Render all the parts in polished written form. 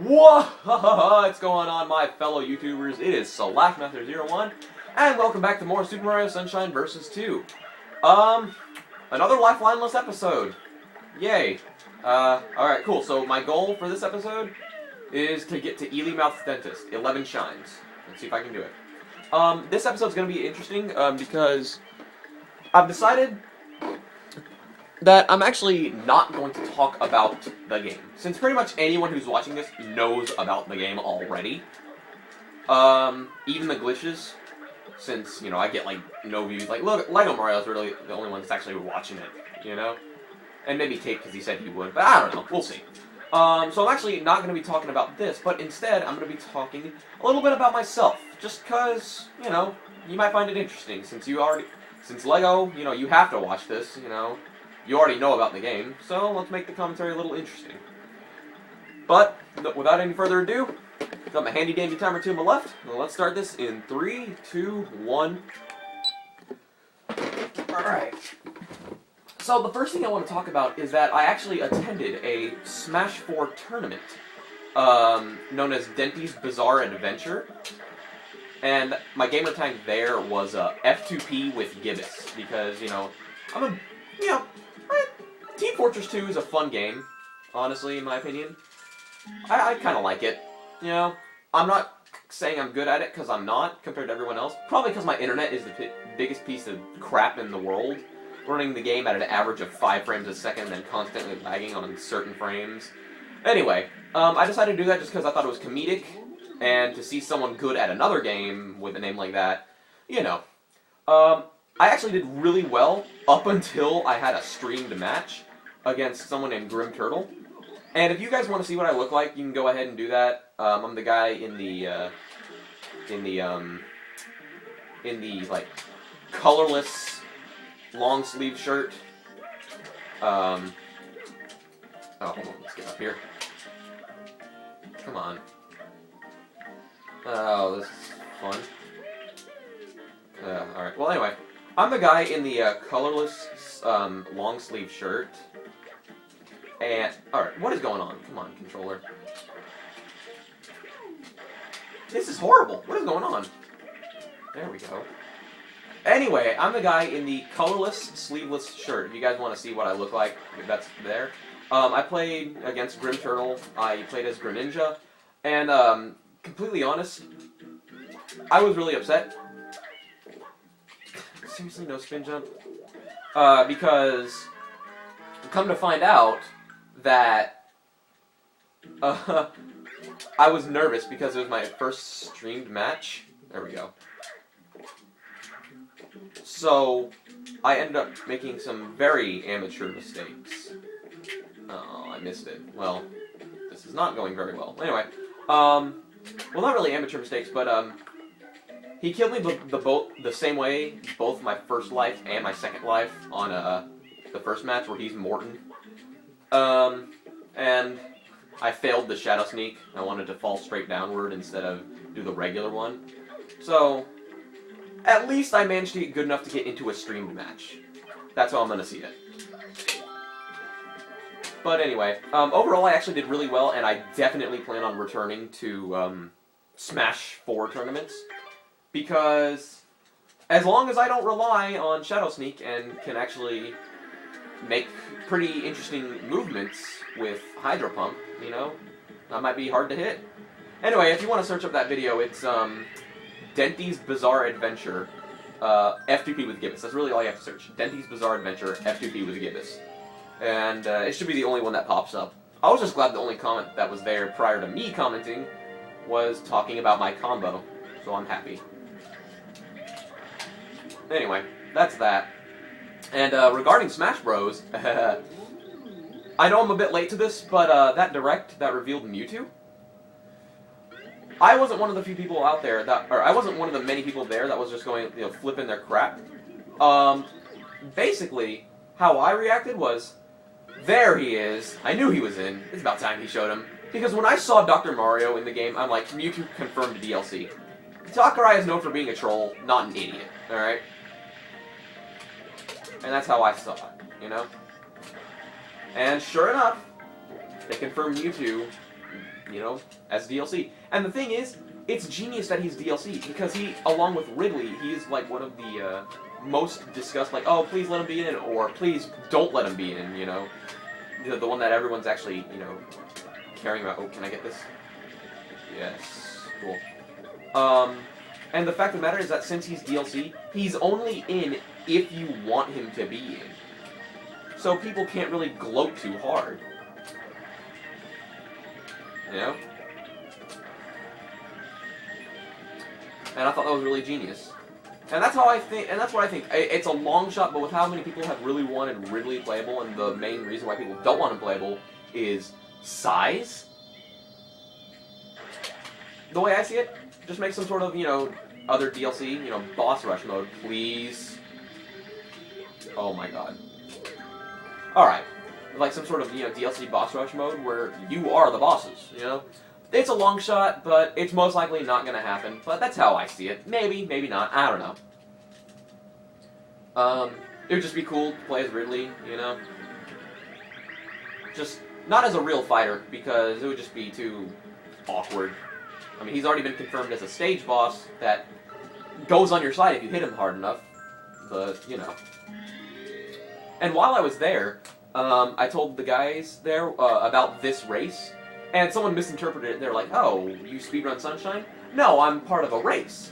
What's going on, my fellow YouTubers? It is SlashMaster01, and welcome back to more Super Mario Sunshine Vs. 2. Another lifelineless episode. Yay. Alright, cool. So my goal for this episode is to get to Ely Mouth's Dentist, 11 shines. Let's see if I can do it. This episode's gonna be interesting, because I've decided that I'm actually not going to talk about the game, since pretty much anyone who's watching this knows about the game already. Even the glitches, since, you know, I get, like, no views. Like, look, Lego Mario's really the only one that's actually watching it, you know? And maybe Tate, because he said he would, but I don't know, we'll see. So I'm actually not going to be talking about this, but instead I'm going to be talking a little bit about myself, just because, you know, you might find it interesting, since Lego, you know, you have to watch this, you know. You already know about the game, so let's make the commentary a little interesting. But, without any further ado, got my handy-dandy timer to my left. Well, let's start this in 3, 2, 1. Alright. So, the first thing I want to talk about is that I actually attended a Smash 4 tournament, known as Denty's Bizarre Adventure. And my gamer tag there was F2P with Gibbous, because, you know, Team Fortress 2 is a fun game, honestly, in my opinion. I kind of like it, you know. I'm not saying I'm good at it, because I'm not, compared to everyone else. Probably because my internet is the biggest piece of crap in the world. Running the game at an average of 5 frames a second, and then constantly lagging on certain frames. Anyway, I decided to do that just because I thought it was comedic, and to see someone good at another game with a name like that, you know. I actually did really well up until I had a streamed match against someone named Grim Turtle. And if you guys want to see what I look like, you can go ahead and do that. I'm the guy in the like colorless long sleeve shirt. Oh, hold on, let's get up here. Come on. Oh, this is fun. Alright, well anyway. I'm the guy in the colorless long sleeve shirt. And, alright, what is going on? Come on, controller. This is horrible. What is going on? There we go. Anyway, I'm the guy in the colorless sleeveless shirt. If you guys want to see what I look like, that's there. I played against Grim Turtle. I played as Greninja. And, completely honest, I was really upset. Seriously, no spin jump? Because, come to find out that, I was nervous because it was my first streamed match. There we go. So, I ended up making some very amateur mistakes. Oh, I missed it. Well, this is not going very well. Anyway, well, not really amateur mistakes, but, he killed me the same way, both my first life and my second life, on the first match where he's Morton. And I failed the Shadow Sneak. I wanted to fall straight downward instead of do the regular one. So, at least I managed to get good enough to get into a streamed match. That's how I'm gonna see it. But anyway, overall I actually did really well, and I definitely plan on returning to Smash 4 tournaments. Because as long as I don't rely on Shadow Sneak and can actually make pretty interesting movements with Hydro Pump, you know, that might be hard to hit. Anyway, if you want to search up that video, it's Denty's Bizarre Adventure, F2P with Gibbous. That's really all you have to search. Denty's Bizarre Adventure, F2P with Gibbous. And it should be the only one that pops up. I was just glad the only comment that was there prior to me commenting was talking about my combo, so I'm happy. Anyway, that's that. And regarding Smash Bros, I know I'm a bit late to this, but that direct that revealed Mewtwo, I wasn't one of the few people out there that, or I wasn't one of the many people there that was just going, you know, flipping their crap. Basically, how I reacted was, there he is. I knew he was in. It's about time he showed him. Because when I saw Dr. Mario in the game, I'm like, Mewtwo confirmed DLC. Sakurai is known for being a troll, not an idiot. Alright? And that's how I saw it, you know? And sure enough, they confirmed Mewtwo you know, as DLC. And the thing is, it's genius that he's DLC, because he, along with Ridley, he's like one of the most discussed, like, oh, please let him be in, or please don't let him be in, you know. The one that everyone's actually, you know, caring about. Oh, can I get this? Yes. Cool. And the fact of the matter is that since he's DLC, he's only in if you want him to be in. So people can't really gloat too hard. You know? And I thought that was really genius. And that's how I think, and that's what I think. It's a long shot, but with how many people have really wanted Ridley playable, and the main reason why people don't want him playable is size. The way I see it, just make some sort of, you know, other DLC, you know, boss rush mode, please. Oh my god. Alright. Like some sort of, you know, DLC boss rush mode where you are the bosses, you know? It's a long shot, but it's most likely not going to happen. But that's how I see it. Maybe, maybe not. I don't know. It would just be cool to play as Ridley, you know? Just not as a real fighter, because it would just be too awkward. I mean, he's already been confirmed as a stage boss that goes on your side if you hit him hard enough. But, you know. And while I was there, I told the guys there about this race. And someone misinterpreted it. They're like, "Oh, you speedrun Sunshine?" No, I'm part of a race.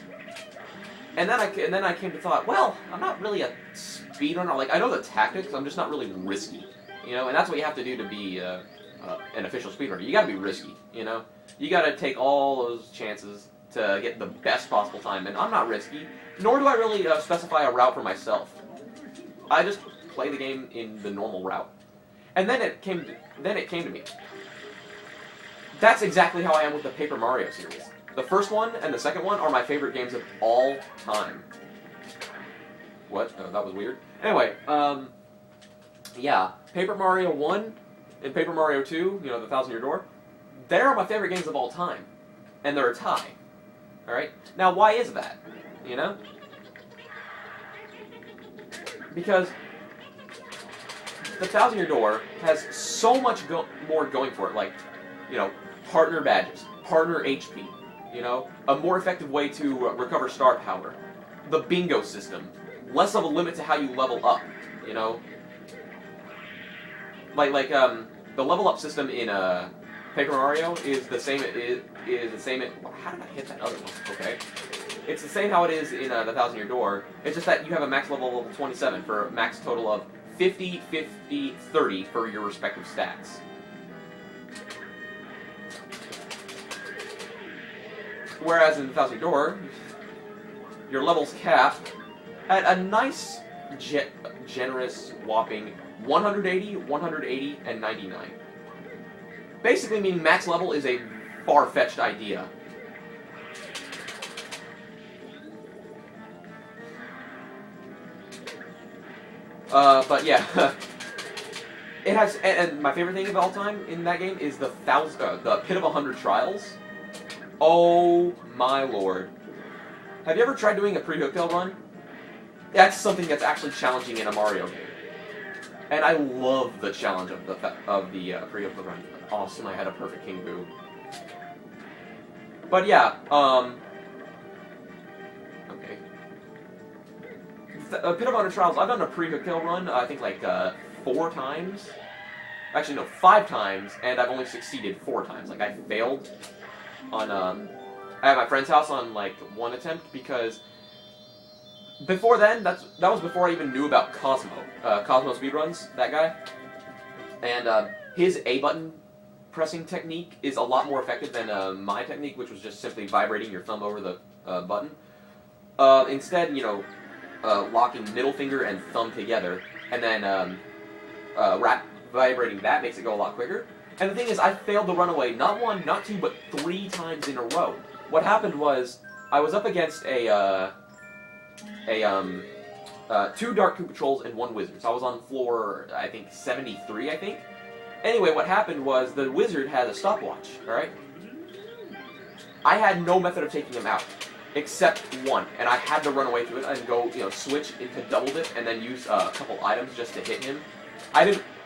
And then I came to thought, well, I'm not really a speedrunner. Like, I know the tactics. I'm just not really risky, you know. And that's what you have to do to be an official speedrunner. You got to be risky, you know. You got to take all those chances to get the best possible time. And I'm not risky, nor do I really specify a route for myself. I just play the game in the normal route. And then it came to me. That's exactly how I am with the Paper Mario series. The first one and the second one are my favorite games of all time. What? Oh, that was weird. Anyway, yeah, Paper Mario 1 and Paper Mario 2, you know, the Thousand Year Door, they're my favorite games of all time. And they're a tie. Alright? Now, why is that? You know? Because the Thousand Year Door has so much more going for it, like, you know, partner badges, partner HP, you know, a more effective way to recover star power, the bingo system, less of a limit to how you level up, you know, like the level up system in Paper Mario is the same. How did I hit that other one? Okay, it's the same how it is in the Thousand Year Door. It's just that you have a max level of 27 for a max total of 50, 50, 30 for your respective stats. Whereas in the Thousand Year Door, your levels cap at a nice, generous, whopping 180, 180, and 99. Basically meaning max level is a far-fetched idea. But yeah, it has, and my favorite thing of all time in that game is the Pit of 100 Trials. Oh my lord. Have you ever tried doing a pre-hook tail run? That's something that's actually challenging in a Mario game. And I love the challenge of the pre-hook tail run. Awesome, I had a perfect King Boo. But yeah, okay. Pit of 100 Trials, I've done a pre-hook tail run, I think like 4 times. Actually, no, 5 times, and I've only succeeded 4 times. Like, I failed on at my friend's house on like 1 attempt, because before then, that was before I even knew about Cosmo speedruns, that guy, and his A button pressing technique is a lot more effective than my technique, which was just simply vibrating your thumb over the button. Instead, you know, locking middle finger and thumb together, and then vibrating that makes it go a lot quicker. And the thing is, I failed the runaway not 1, not 2, but 3 times in a row. What happened was, I was up against 2 Dark Koopa Trolls and 1 Wizard. So I was on floor, I think, 73, I think. Anyway, what happened was, the Wizard had a stopwatch, alright? I had no method of taking him out, except 1. And I had to run away through it and go, you know, switch into double dip and then use a couple items just to hit him.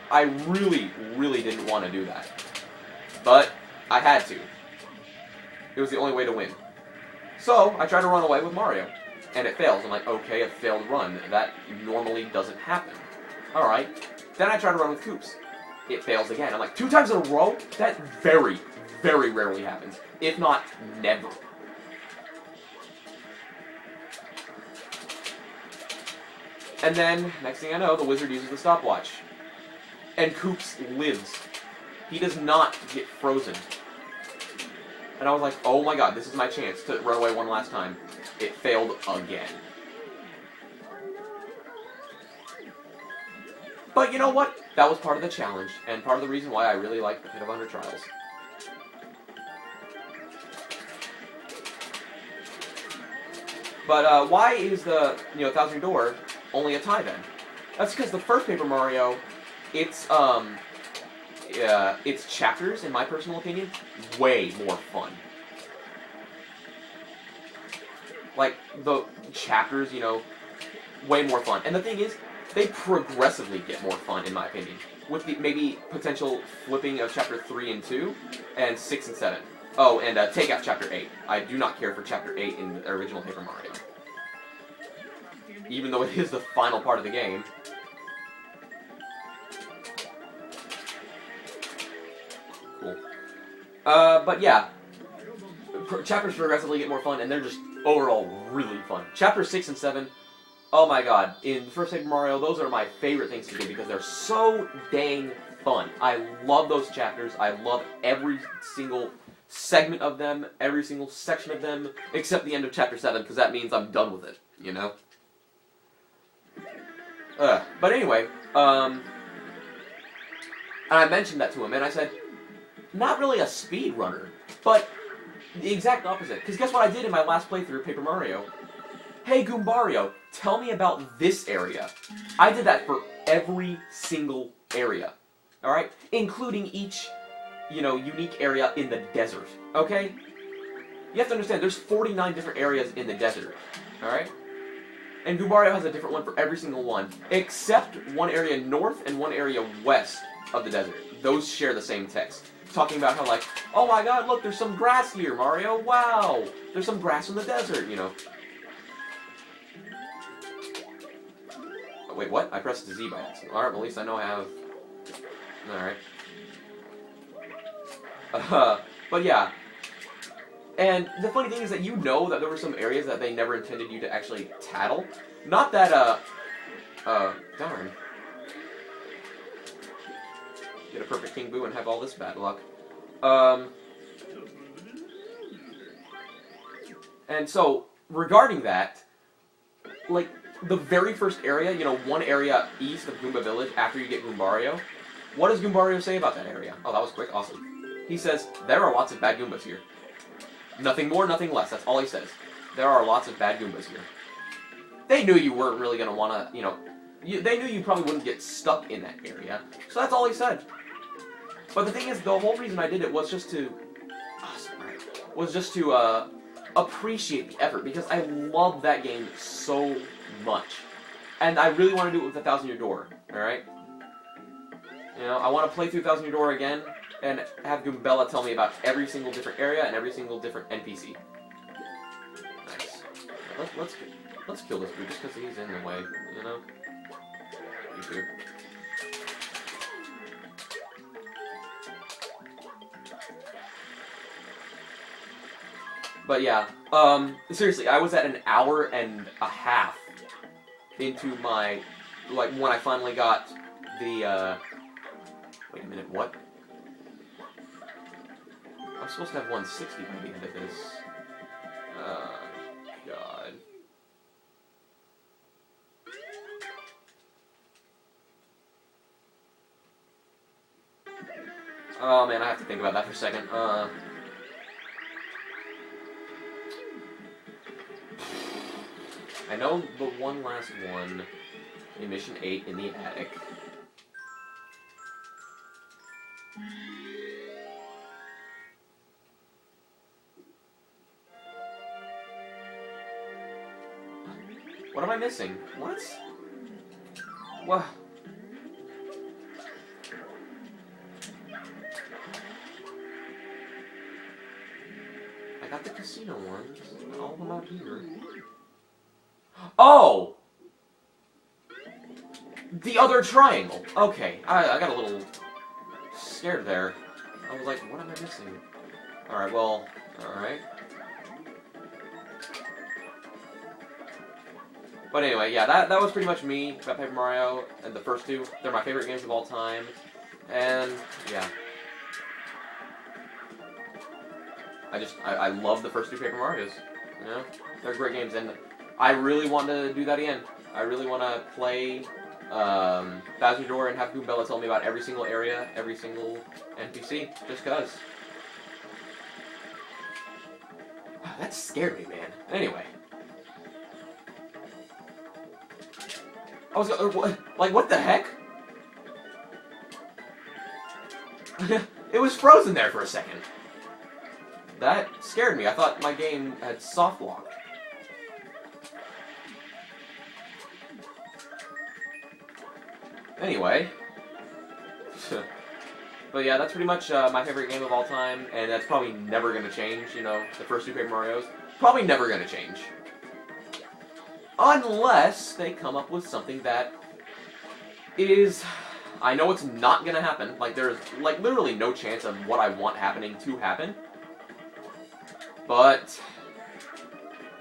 I really, really didn't want to do that. But I had to. It was the only way to win. So, I try to run away with Mario. And it fails. I'm like, okay, a failed run. That normally doesn't happen. Alright. Then I try to run with Koops. It fails again. I'm like, 2 times in a row? That very, very rarely happens. If not, never. And then, next thing I know, the wizard uses the stopwatch. And Koops lives. He does not get frozen. And I was like, oh my god, this is my chance to run away one last time. It failed again. But you know what? That was part of the challenge, and part of the reason why I really like the Pit of 100 Trials. But why is the 1000 Door only a tie then? That's because the first Paper Mario, its chapters, in my personal opinion, way more fun. Like, the chapters, way more fun. And the thing is, they progressively get more fun, in my opinion. With the maybe potential flipping of Chapter 3 and 2, and 6 and 7. Oh, and take out Chapter 8. I do not care for Chapter 8 in the original Paper Mario. Even though it is the final part of the game. Cool. But yeah. Chapters progressively get more fun, and they're just overall really fun. Chapter 6 and 7, oh my god. In the first Paper Mario, those are my favorite things to do because they're so dang fun. I love those chapters. I love every single segment of them, every single section of them, except the end of Chapter 7, because that means I'm done with it, But anyway, and I mentioned that to him, and I said, not really a speedrunner, but the exact opposite. Because guess what I did in my last playthrough of Paper Mario? Hey, Goombario, tell me about this area. I did that for every single area, alright? Including each, unique area in the desert, okay? You have to understand, there's 49 different areas in the desert, alright? And Goombario has a different one for every single one, except one area north and one area west of the desert. Those share the same text. Talking about how, like, oh my god, look, there's some grass here, Mario, wow! There's some grass in the desert, Oh, wait, what? I pressed the Z by accident. Alright, well, at least I know I have... Alright. But yeah. And the funny thing is that that there were some areas that they never intended you to actually tattle. Not that, darn. Get a perfect King Boo and have all this bad luck. And so, regarding that, like, the very first area, one area east of Goomba Village after you get Goombario, what does Goombario say about that area? Oh, that was quick, awesome. He says, there are lots of bad Goombas here. Nothing more, nothing less. That's all he says. There are lots of bad Goombas here. They knew you weren't really going to want to, they knew you probably wouldn't get stuck in that area. So that's all he said. But the thing is, the whole reason I did it was just to... appreciate the effort, because I love that game so much. And I really want to do it with the 1000 Year Door, alright? I want to play through 1000 Year Door again, and have Goombella tell me about every single different area and every single different NPC. Nice. Let's kill this dude just because he's in the way, You too. But yeah, seriously, I was at an hour and a half into my, when I finally got the, wait a minute, what? I'm supposed to have 160 by the end of this. God. Oh man, I have to think about that for a second. I know the one last one in Mission 8 in the attic. What am I missing? What? What? casino ones. All of them out here. Oh! The other triangle. Okay, I got a little scared there. I was like, what am I missing? Alright, well, alright. But anyway, yeah, that was pretty much me about Paper Mario and the first two. They're my favorite games of all time. And, yeah. I love the first two Paper Marios. You know? They're great games, and I really want to do that again. I really want to play Bowser's Door and have Goombella tell me about every single area, every single NPC, just cause. That scared me, man. Anyway. I was like, what the heck? It was frozen there for a second. That scared me. I thought my game had soft locked. Anyway. But yeah, that's pretty much my favorite game of all time, and that's probably never going to change, you know, the first two Paper Marios. Probably never going to change. Unless they come up with something that is... I know it's not going to happen. Like, there's, like, literally no chance of what I want happening to happen. But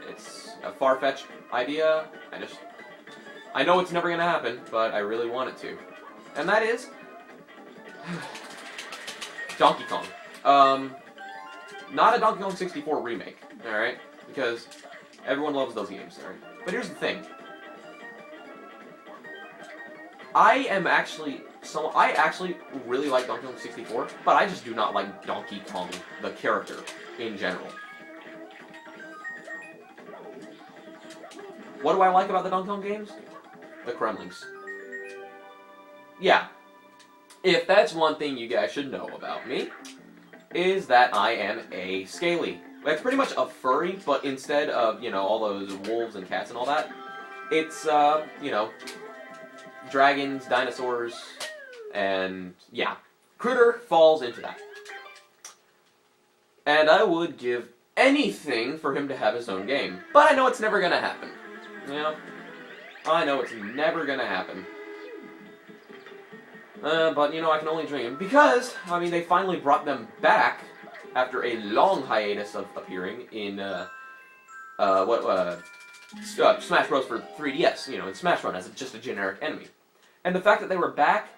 it's a far-fetched idea. I know it's never going to happen, but I really want it to. And that is... Donkey Kong. Not a Donkey Kong 64 remake, alright? Because everyone loves those games, alright? But here's the thing. I actually really like Donkey Kong 64, but I just do not like Donkey Kong, the character, in general. What do I like about the Donkey Kong games? The Kremlings. Yeah. If that's one thing you guys should know about me, is that I am a scaly. It's pretty much a furry, but instead of, you know, all those wolves and cats and all that, it's, you know, dragons, dinosaurs, and, yeah. Critter falls into that. And I would give anything for him to have his own game. But I know it's never gonna happen. You know? I know it's never gonna happen. But, you know, I can only dream. Because, I mean, they finally brought them back after a long hiatus of appearing in, Smash Bros. For 3DS, you know, in Smash Run as just a generic enemy. And the fact that they were back,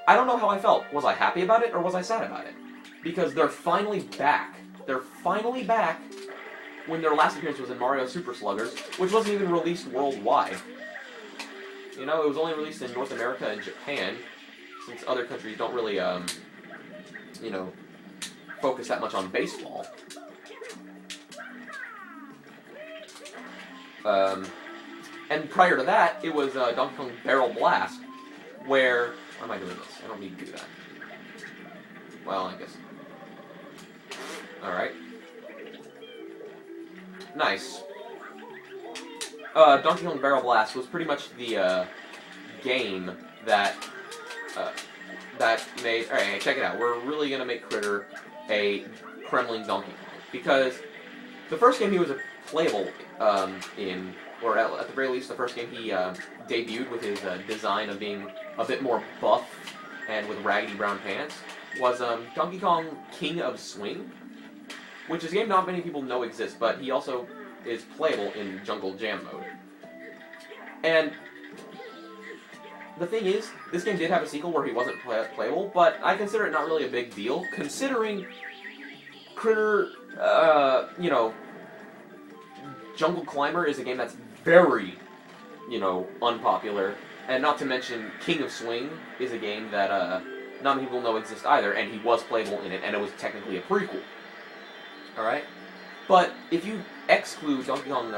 I don't know how I felt. Was I happy about it, or was I sad about it? Because they're finally back. They're finally back when their last appearance was in Mario Super Sluggers, which wasn't even released worldwide. You know, it was only released in North America and Japan, since other countries don't really, you know, focus that much on baseball. And prior to that, it was Donkey Kong Barrel Blast, where... Why am I doing this? I don't need to do that. Well, I guess. Alright. Nice. Donkey Kong Barrel Blast was pretty much the game that made... Alright, check it out. We're really gonna make Critter a Kremling Donkey Kong. Because the first game he was playable in... Or at the very least, the first game he debuted with his design of being a bit more buff and with raggedy brown pants was Donkey Kong King of Swing, which is a game not many people know exists, but he also is playable in Jungle Jam mode. And the thing is, this game did have a sequel where he wasn't playable, but I consider it not really a big deal, considering Critter, you know, Jungle Climber is a game that's very, you know, unpopular. And not to mention, King of Swing is a game that not many people know exists either, and he was playable in it, and it was technically a prequel. Alright? But if you exclude Donkey Kong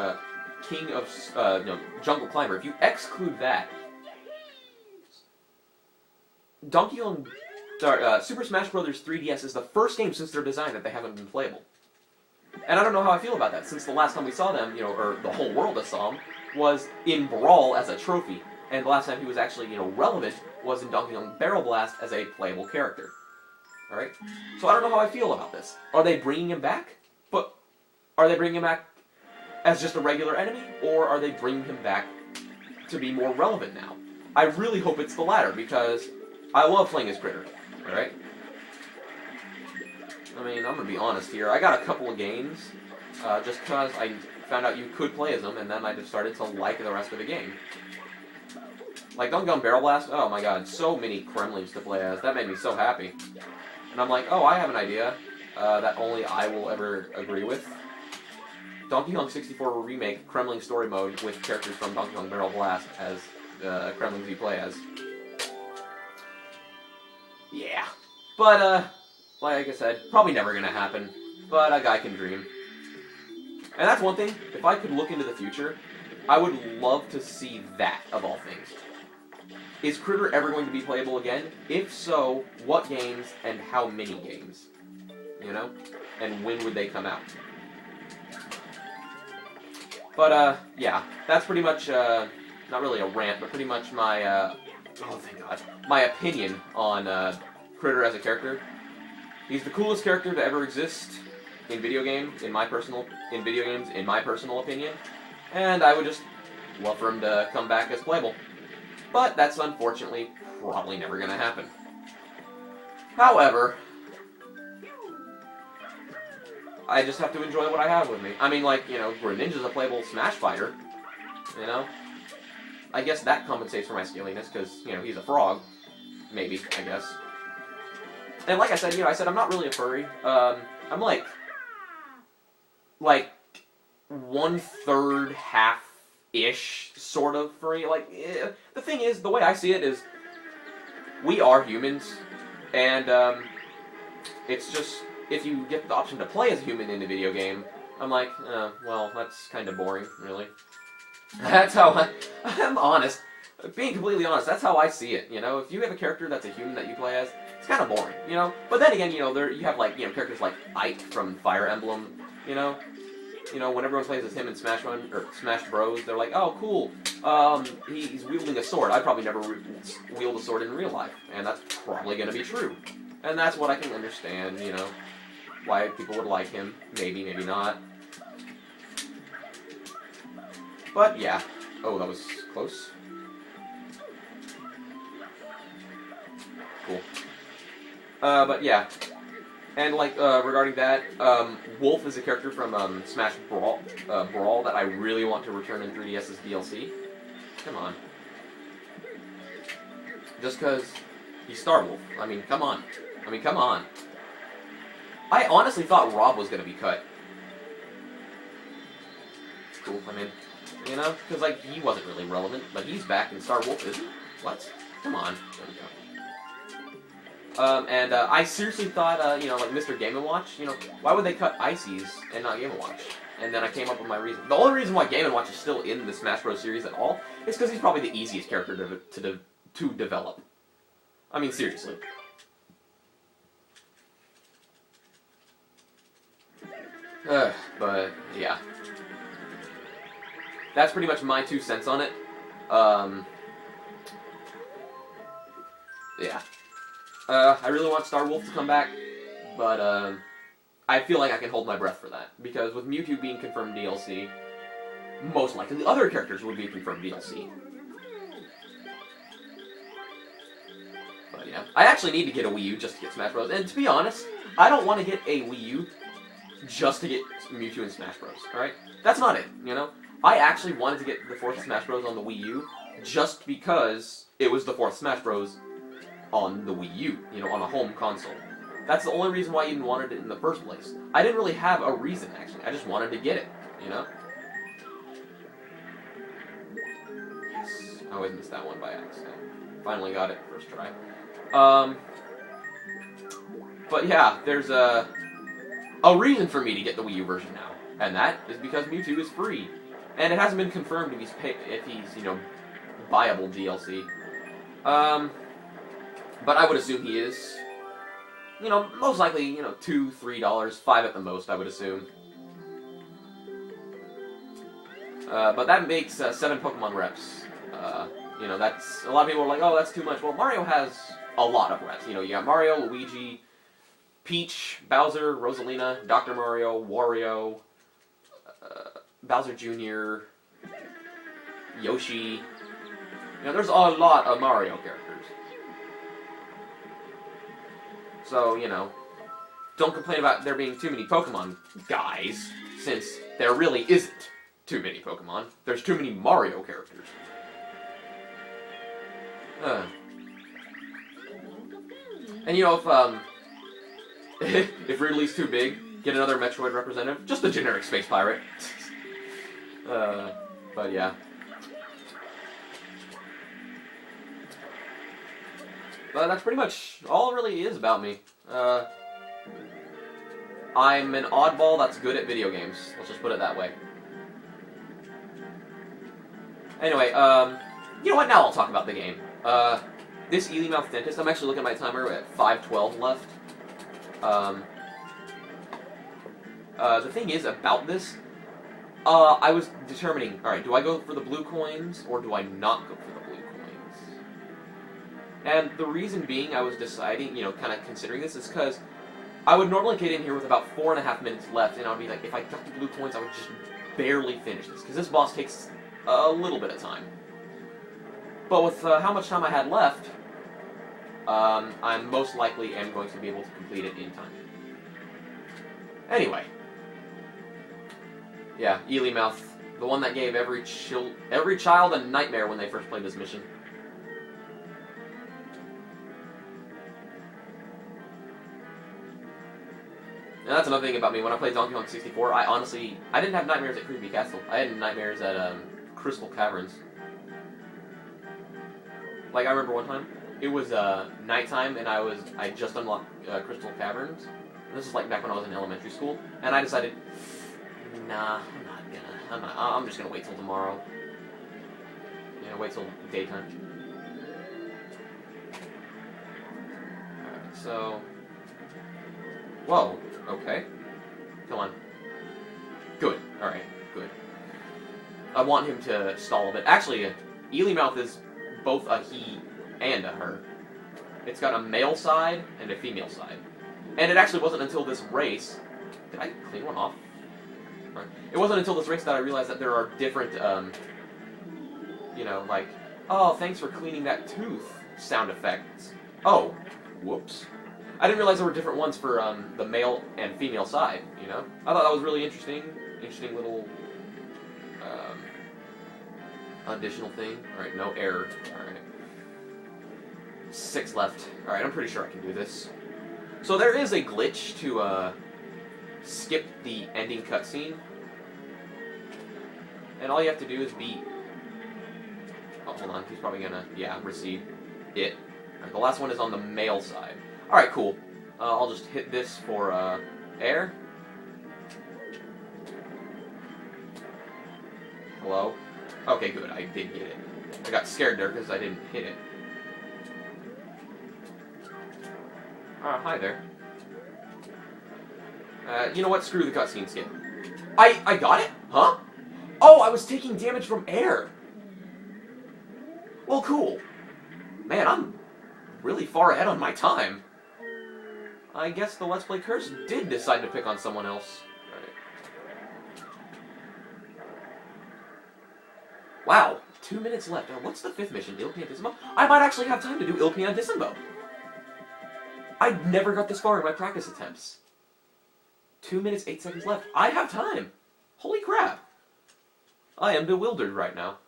King of... no, Jungle Climber, if you exclude that, Donkey Kong... Super Smash Bros. 3DS is the first game since their design that they haven't been playable. And I don't know how I feel about that, since the last time we saw them, you know, or the whole world saw him, was in Brawl as a trophy. And the last time he was actually, you know, relevant was in Donkey Kong Barrel Blast as a playable character. Alright? So I don't know how I feel about this. Are they bringing him back? But Are they bringing him back as just a regular enemy, or are they bringing him back to be more relevant now? I really hope it's the latter, because I love playing as Critter, alright? I mean, I'm gonna be honest here. I got a couple of games, just because I found out you could play as them, and then I just started to like the rest of the game. Like Gun Gun Barrel Blast, oh my god, so many Kremlings to play as. That made me so happy. And I'm like, oh, I have an idea that only I will ever agree with. Donkey Kong 64 Remake Kremling Story Mode with characters from Donkey Kong Barrel Blast as Kremlings you play as. Yeah. But, like I said, probably never gonna happen. But a guy can dream. And that's one thing, if I could look into the future, I would love to see that, of all things. Is Critter ever going to be playable again? If so, what games and how many games? You know? And when would they come out? But, yeah, that's pretty much, not really a rant, but pretty much my, oh, thank God, my opinion on, Critter as a character. He's the coolest character to ever exist in video games, in my personal opinion, and I would just love for him to come back as playable. But that's unfortunately probably never gonna happen. However, I just have to enjoy what I have with me. I mean, like, you know, Greninja's a playable Smash fighter, you know? I guess that compensates for my scaliness, because, you know, he's a frog. Maybe, I guess. And like I said, you know, I'm not really a furry. I'm like 1/3, half-ish sort of furry. Like, the thing is, the way I see it is, we are humans, and it's just, if you get the option to play as a human in a video game, I'm like, well, that's kind of boring, really. That's how I'm honest. Being completely honest, that's how I see it, you know? If you have a character that's a human that you play as, it's kind of boring, you know? But then again, you know, you have, like, you know, characters like Ike from Fire Emblem, you know? You know, when everyone plays as him in Smash Bros, they're like, oh, cool, he's wielding a sword. I'd probably never wield a sword in real life, and that's probably going to be true. And that's what I can understand, you know, why people would like him. Maybe, maybe not. But, yeah. Oh, that was close. Cool. But, yeah. And, like, regarding that, Wolf is a character from, Smash Brawl that I really want to return in 3DS's DLC. Come on. Just because he's Star Wolf. I mean, come on. I mean, come on. I honestly thought Rob was going to be cut. Cool, I mean, you know? Because, like, he wasn't really relevant, but he's back in Star Wolf, isn't he? What? Come on. There we go. And I seriously thought, you know, like Mr. Game & Watch, you know, why would they cut Ices and not Game & Watch? And then I came up with my reason. The only reason why Game & Watch is still in the Smash Bros. Series at all is because he's probably the easiest character to develop. I mean, seriously. But, yeah. That's pretty much my 2 cents on it. Yeah. I really want Star Wolf to come back, but, I feel like I can hold my breath for that. Because with Mewtwo being confirmed DLC, most likely the other characters would be confirmed DLC. But, yeah. I actually need to get a Wii U just to get Smash Bros. And to be honest, I don't want to get a Wii U just to get Mewtwo and Smash Bros. Alright? That's not it, you know? I actually wanted to get the 4th Smash Bros. On the Wii U just because it was the 4th Smash Bros. On the Wii U, you know, on a home console. That's the only reason why I even wanted it in the first place. I didn't really have a reason, actually. I just wanted to get it, you know? Yes. I always missed that one by accident. Finally got it first try. But yeah, there's a reason for me to get the Wii U version now. And that is because Mewtwo is free. And it hasn't been confirmed if he's, you know, viable DLC. But I would assume he is. You know, most likely, you know, $2, $3, $5 at the most, I would assume. But that makes 7 Pokemon reps. You know, that's, a lot of people are like, oh, that's too much. Well, Mario has a lot of reps. You know, you got Mario, Luigi, Peach, Bowser, Rosalina, Dr. Mario, Wario, Bowser Jr., Yoshi. You know, there's a lot of Mario characters. So, you know, don't complain about there being too many Pokemon, guys, since there really isn't too many Pokemon. There's too many Mario characters. And you know, if if Ridley's too big, get another Metroid representative, just a generic space pirate. But yeah. But that's pretty much all it really is about me. I'm an oddball that's good at video games. Let's just put it that way. Anyway, you know what? Now I'll talk about the game. This Ely Mouth Dentist, I'm actually looking at my timer at 5:12 left. The thing is about this, I was determining, alright, do I go for the blue coins, or do I not go for the blue coins? And the reason being I was deciding, you know, kind of considering this, is because I would normally get in here with about 4.5 minutes left, and I would be like, if I got the blue coins, I would just barely finish this, because this boss takes a little bit of time. But with how much time I had left, I most likely am going to be able to complete it in time. Anyway. Yeah, Ely Mouth, the one that gave every child a nightmare when they first played this mission. And that's another thing about me. When I played Donkey Kong 64, I didn't have nightmares at Creepy Castle. I had nightmares at Crystal Caverns. Like, I remember one time, it was nighttime, and I just unlocked Crystal Caverns. And this is like back when I was in elementary school, and I decided, nah, I'm just gonna wait till tomorrow. You know, wait till daytime. Alright, so... Whoa, okay. Come on. Good, alright, good. I want him to stall a bit. Actually, Ely Mouth is both a he and a her. It's got a male side and a female side. And it actually wasn't until this race... Did I clean one off? It wasn't until this race that I realized that there are different, you know, like, oh, thanks for cleaning that tooth sound effects. Oh, whoops. I didn't realize there were different ones for the male and female side, you know? I thought that was really interesting little additional thing. Alright, no error. Alright. 6 left. Alright, I'm pretty sure I can do this. So there is a glitch to skip the ending cutscene. And all you have to do is beat... Oh, hold on. He's probably gonna, yeah, receive it. Alright, the last one is on the male side. Alright, cool. I'll just hit this for air. Hello? Okay, good. I did get it. I got scared there because I didn't hit it. Hi there. You know what? Screw the cutscene skip. I got it? Huh? Oh, I was taking damage from air. Well, cool. Man, I'm really far ahead on my time. I guess the Let's Play Curse did decide to pick on someone else. Right. Wow, 2 minutes left. What's the 5th mission? Il Piantissimo? I might actually have time to do Il Piantissimo. I never got this far in my practice attempts. 2 minutes, 8 seconds left. I have time. Holy crap. I am bewildered right now.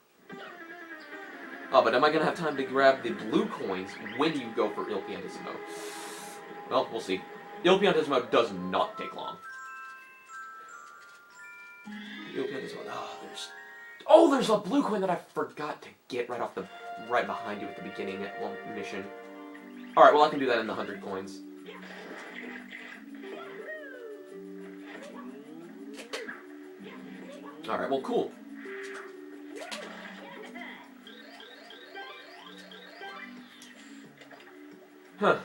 Oh, but am I going to have time to grab the blue coins when you go for Il Piantissimo? Well, we'll see. Il Piantissimo does not take long. Il Piantissimo... Oh, there's a blue coin that I forgot to get right behind you at the beginning at one mission. Alright, well I can do that in the 100 coins. Alright, well cool. Huh.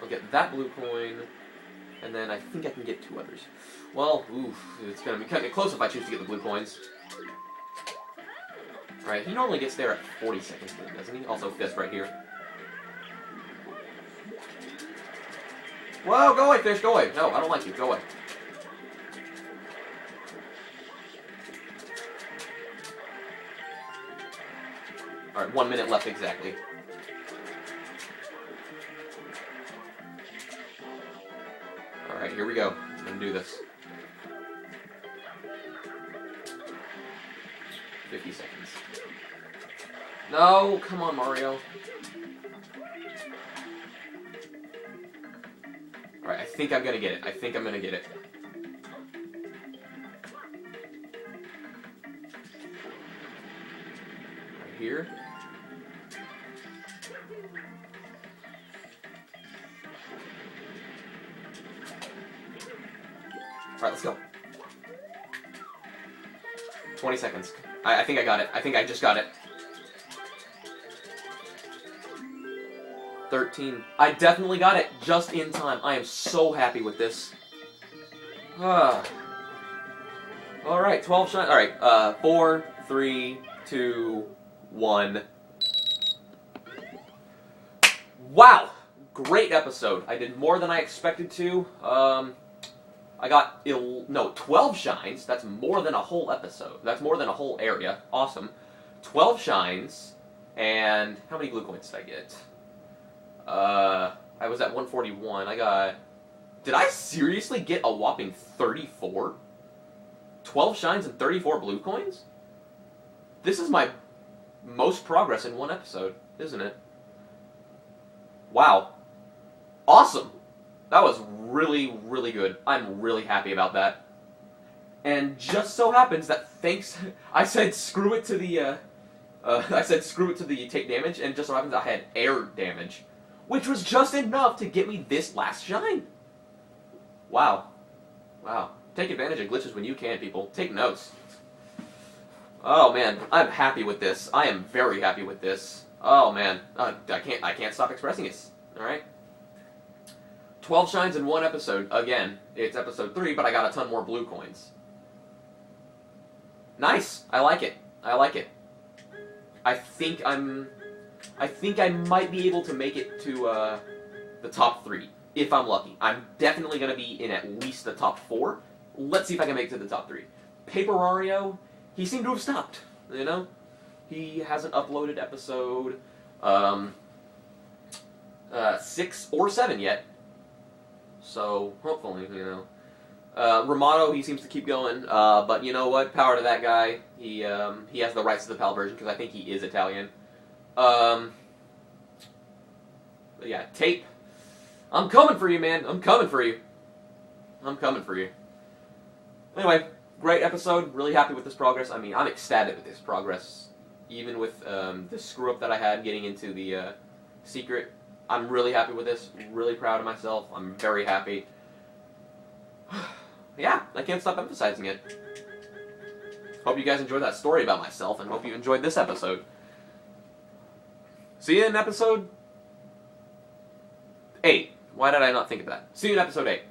I'll get that blue coin, and then I think I can get 2 others. Well, oof, it's gonna be kind of close if I choose to get the blue coins. Alright, he normally gets there at 40 seconds, doesn't he? Also, fist right here. Whoa, go away, fish, go away. No, I don't like you, go away. Alright, 1 minute left exactly. Alright, here we go. I'm gonna do this. 50 seconds. No, come on, Mario. Alright, I think I'm gonna get it. I think I'm gonna get it. Right here. Alright, let's go. 20 seconds. I think I got it. I think I just got it. 13. I definitely got it just in time. I am so happy with this. Alright, 12 shine. Alright, 4, 3, 2, 1. Wow! Great episode. I did more than I expected to. I got 12 shines. That's more than a whole episode. That's more than a whole area. Awesome. 12 shines. And how many blue coins did I get? I was at 141. I got... Did I seriously get a whopping 34? 12 shines and 34 blue coins? This is my most progress in one episode, isn't it? Wow. Awesome! That was really, really good. I'm really happy about that. And just so happens that thanks... I said screw it to the, take damage, and just so happens I had air damage. Which was just enough to get me this last shine. Wow. Wow. Take advantage of glitches when you can, people. Take notes. Oh, man. I'm happy with this. I am very happy with this. Oh, man. I can't stop expressing it. Alright? 12 shines in one episode. Again, it's episode 3, but I got a ton more blue coins. Nice. I like it. I like it. I think I might be able to make it to the top 3, if I'm lucky. I'm definitely going to be in at least the top 4. Let's see if I can make it to the top 3. Paper Mario, he seemed to have stopped, you know? He hasn't uploaded episode 6 or 7 yet. So, hopefully, you know. Ramato, he seems to keep going, but you know what? Power to that guy. He has the rights to the PAL version, because I think he is Italian. But yeah, tape. I'm coming for you, man. I'm coming for you. I'm coming for you. Anyway, great episode. Really happy with this progress. I mean, I'm ecstatic with this progress. Even with the screw-up that I had getting into the secret. I'm really happy with this. Really proud of myself. I'm very happy. Yeah, I can't stop emphasizing it. Hope you guys enjoyed that story about myself, and hope you enjoyed this episode. See you in episode 8. Why did I not think of that? See you in episode 8.